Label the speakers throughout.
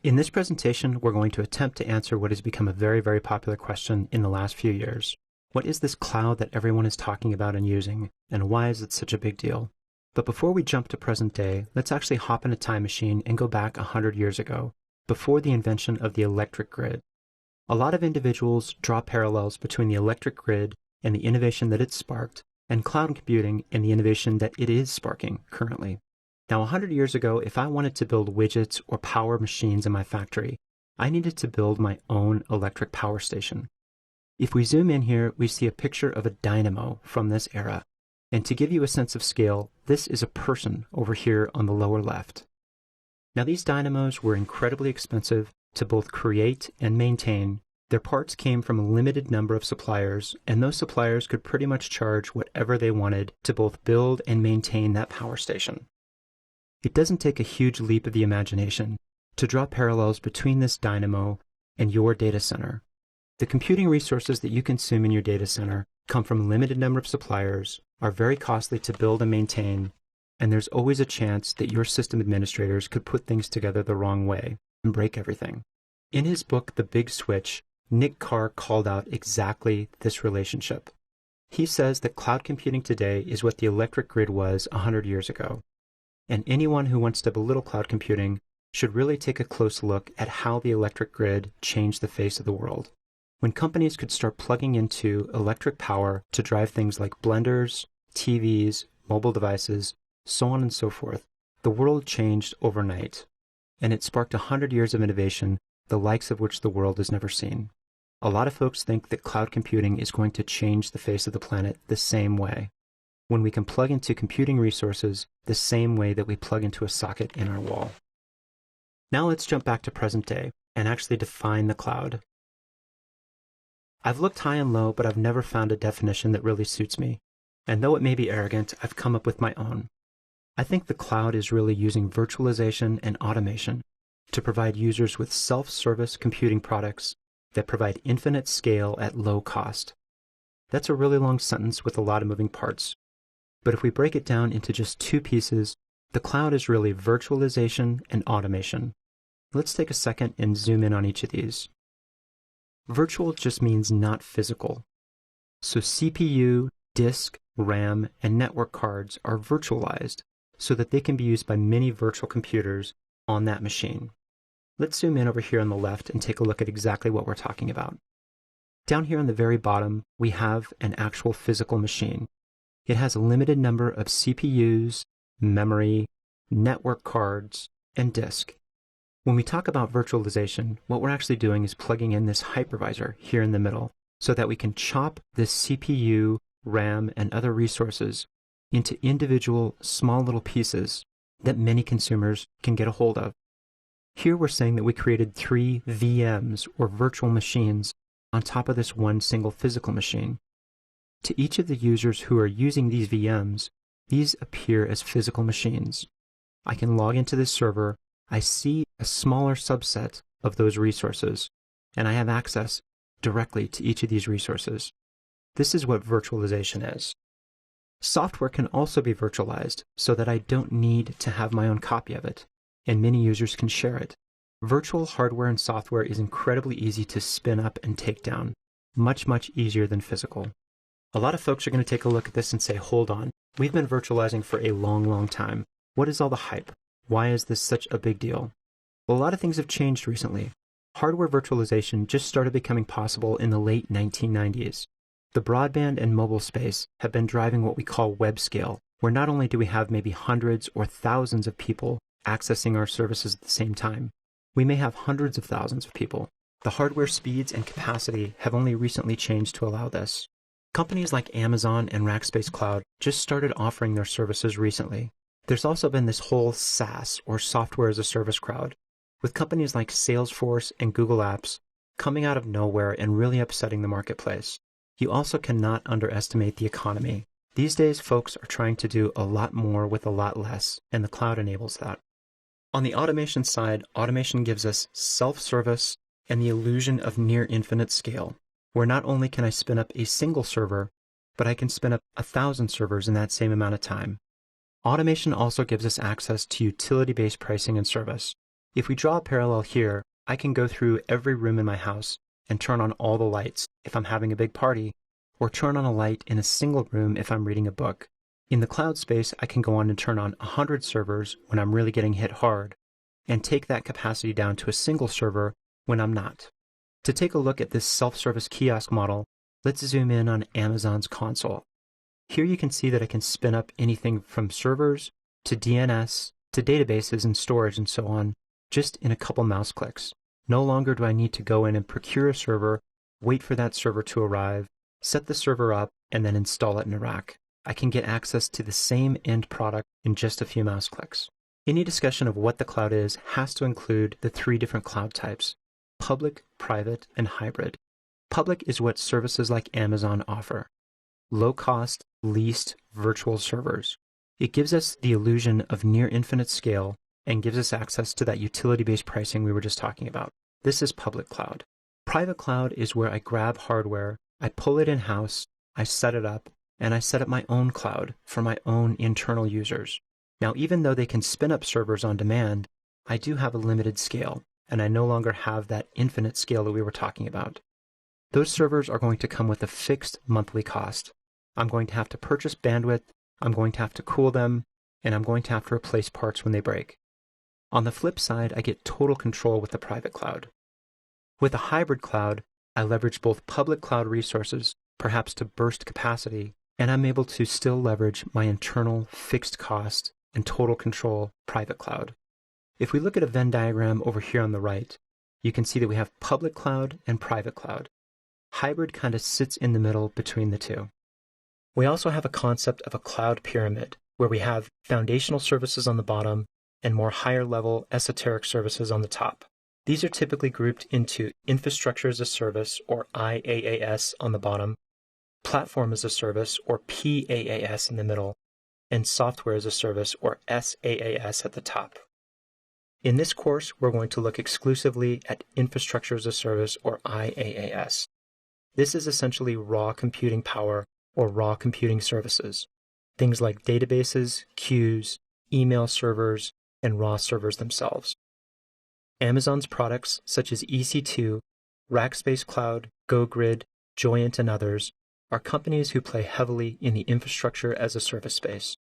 Speaker 1: In this presentation, we're going to attempt to answer what has become a very, very popular question in the last few years. What is this cloud that everyone is talking about and using, and why is it such a big deal? But before we jump to present day, let's actually hop in a time machine and go back 100 years ago, before the invention of the electric grid. A lot of individuals draw parallels between the electric grid and the innovation that it sparked, and cloud computing and the innovation that it is sparking currently. Now, 100 years ago, if I wanted to build widgets or power machines in my factory, I needed to build my own electric power station. If we zoom in here, we see a picture of a dynamo from this era. And to give you a sense of scale, this is a person over here on the lower left. Now, these dynamos were incredibly expensive to both create and maintain. Their parts came from a limited number of suppliers, and those suppliers could pretty much charge whatever they wanted to both build and maintain that power station. It doesn't take a huge leap of the imagination to draw parallels between this dynamo and your data center. The computing resources that you consume in your data center come from a limited number of suppliers, are very costly to build and maintain, and there's always a chance that your system administrators could put things together the wrong way and break everything. In his book, The Big Switch, Nick Carr called out exactly this relationship. He says that cloud computing today is what the electric grid was 100 years ago. And anyone who wants to belittle cloud computing should really take a close look at how the electric grid changed the face of the world. When companies could start plugging into electric power to drive things like blenders, TVs, mobile devices, so on and so forth, the world changed overnight. And it sparked 100 years of innovation, the likes of which the world has never seen. A lot of folks think that cloud computing is going to change the face of the planet the same way, when we can plug into computing resources the same way that we plug into a socket in our wall. Now let's jump back to present day and actually define the cloud. I've looked high and low, but I've never found a definition that really suits me. And though it may be arrogant, I've come up with my own. I think the cloud is really using virtualization and automation to provide users with self-service computing products that provide infinite scale at low cost. That's a really long sentence with a lot of moving parts. But if we break it down into just two pieces, the cloud is really virtualization and automation. Let's take a second and zoom in on each of these. Virtual just means not physical. So CPU, disk, RAM, and network cards are virtualized so that they can be used by many virtual computers on that machine. Let's zoom in over here on the left and take a look at exactly what we're talking about. Down here on the very bottom, we have an actual physical machine. It has a limited number of CPUs, memory, network cards, and disk. When we talk about virtualization, what we're actually doing is plugging in this hypervisor here in the middle so that we can chop this CPU, RAM, and other resources into individual small little pieces that many consumers can get a hold of. Here we're saying that we created 3 VMs, or virtual machines, on top of this one single physical machine. To each of the users who are using these VMs, these appear as physical machines. I can log into this server, I see a smaller subset of those resources, and I have access directly to each of these resources. This is what virtualization is. Software can also be virtualized so that I don't need to have my own copy of it, and many users can share it. Virtual hardware and software is incredibly easy to spin up and take down, much, much easier than physical. A lot of folks are going to take a look at this and say, hold on, we've been virtualizing for a long, long time. What is all the hype? Why is this such a big deal? Well, a lot of things have changed recently. Hardware virtualization just started becoming possible in the late 1990s. The broadband and mobile space have been driving what we call web scale, where not only do we have maybe hundreds or thousands of people accessing our services at the same time, we may have hundreds of thousands of people. The hardware speeds and capacity have only recently changed to allow this. Companies like Amazon and Rackspace Cloud just started offering their services recently. There's also been this whole SaaS, or software as a service crowd, with companies like Salesforce and Google Apps coming out of nowhere and really upsetting the marketplace. You also cannot underestimate the economy. These days, folks are trying to do a lot more with a lot less, and the cloud enables that. On the automation side, automation gives us self-service and the illusion of near infinite scale, where not only can I spin up a single server, but I can spin up 1,000 servers in that same amount of time. Automation also gives us access to utility-based pricing and service. If we draw a parallel here, I can go through every room in my house and turn on all the lights if I'm having a big party, or turn on a light in a single room if I'm reading a book. In the cloud space, I can go on and turn on 100 servers when I'm really getting hit hard, and take that capacity down to a single server when I'm not. To take a look at this self-service kiosk model, let's zoom in on Amazon's console. Here you can see that I can spin up anything from servers to DNS to databases and storage and so on, just in a couple mouse clicks. No longer do I need to go in and procure a server, wait for that server to arrive, set the server up, and then install it in a rack. I can get access to the same end product in just a few mouse clicks. Any discussion of what the cloud is has to include the 3 different cloud types: public, private, and hybrid. Public is what services like Amazon offer. Low-cost, leased virtual servers. It gives us the illusion of near infinite scale and gives us access to that utility-based pricing we were just talking about. This is public cloud. Private cloud is where I grab hardware, I pull it in-house, I set it up, and I set up my own cloud for my own internal users. Now, even though they can spin up servers on demand, I do have a limited scale, and I no longer have that infinite scale that we were talking about. Those servers are going to come with a fixed monthly cost. I'm going to have to purchase bandwidth, I'm going to have to cool them, and I'm going to have to replace parts when they break. On the flip side, I get total control with the private cloud. With a hybrid cloud, I leverage both public cloud resources, perhaps to burst capacity, and I'm able to still leverage my internal fixed cost and total control private cloud. If we look at a Venn diagram over here on the right, you can see that we have public cloud and private cloud. Hybrid kind of sits in the middle between the two. We also have a concept of a cloud pyramid, where we have foundational services on the bottom and more higher level esoteric services on the top. These are typically grouped into infrastructure as a service, or IaaS, on the bottom, platform as a service, or PaaS, in the middle, and software as a service, or SaaS, at the top. In this course, we're going to look exclusively at infrastructure as a service, or IaaS. This is essentially raw computing power or raw computing services, things like databases, queues, email servers, and raw servers themselves. Amazon's products such as EC2, Rackspace Cloud, GoGrid, Joyent, and others are companies who play heavily in the infrastructure as a service space.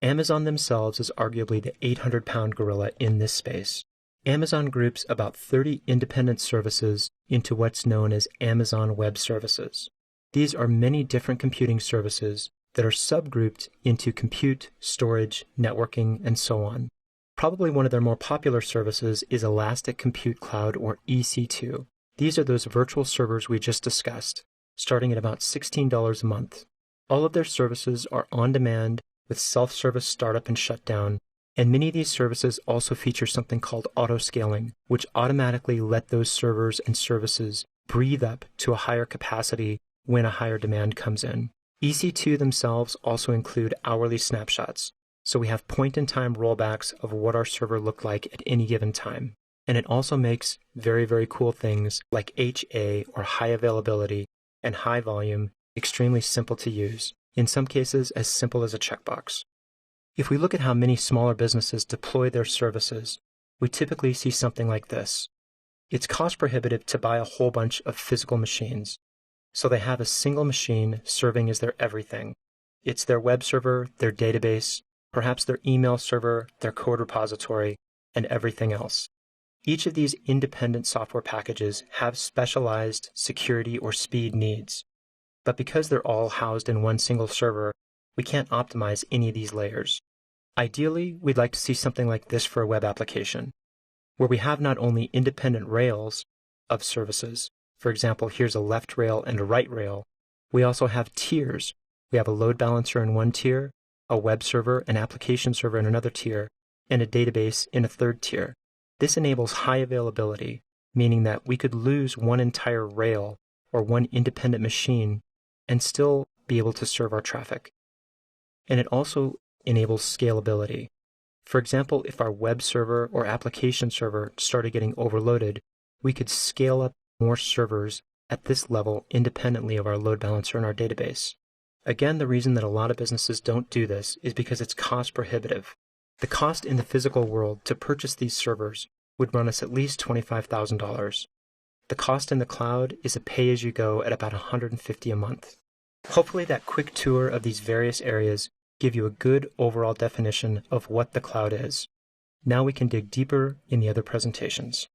Speaker 1: Amazon themselves is arguably the 800-pound gorilla in this space. Amazon groups about 30 independent services into what's known as Amazon Web Services. These are many different computing services that are subgrouped into compute, storage, networking, and so on. Probably one of their more popular services is Elastic Compute Cloud, or EC2. These are those virtual servers we just discussed, starting at about $16 a month. All of their services are on demand with self-service startup and shutdown, and many of these services also feature something called auto-scaling, which automatically let those servers and services breathe up to a higher capacity when a higher demand comes in. EC2 themselves also include hourly snapshots, so we have point-in-time rollbacks of what our server looked like at any given time. And it also makes very, very cool things like HA, or high availability, and high volume extremely simple to use, in some cases as simple as a checkbox. If we look at how many smaller businesses deploy their services, we typically see something like this. It's cost prohibitive to buy a whole bunch of physical machines, so they have a single machine serving as their everything. It's their web server, their database, perhaps their email server, their code repository, and everything else. Each of these independent software packages have specialized security or speed needs, but because they're all housed in one single server, we can't optimize any of these layers. Ideally, we'd like to see something like this for a web application, where we have not only independent rails of services. For example, here's a left rail and a right rail. We also have tiers. We have a load balancer in one tier, a web server, an application server in another tier, and a database in a third tier. This enables high availability, meaning that we could lose one entire rail or one independent machine and still be able to serve our traffic. And it also enables scalability. For example, if our web server or application server started getting overloaded, we could scale up more servers at this level independently of our load balancer and our database. Again, the reason that a lot of businesses don't do this is because it's cost prohibitive. The cost in the physical world to purchase these servers would run us at least $25,000. The cost in the cloud is a pay-as-you-go at about $150 a month. Hopefully that quick tour of these various areas give you a good overall definition of what the cloud is. Now we can dig deeper in the other presentations.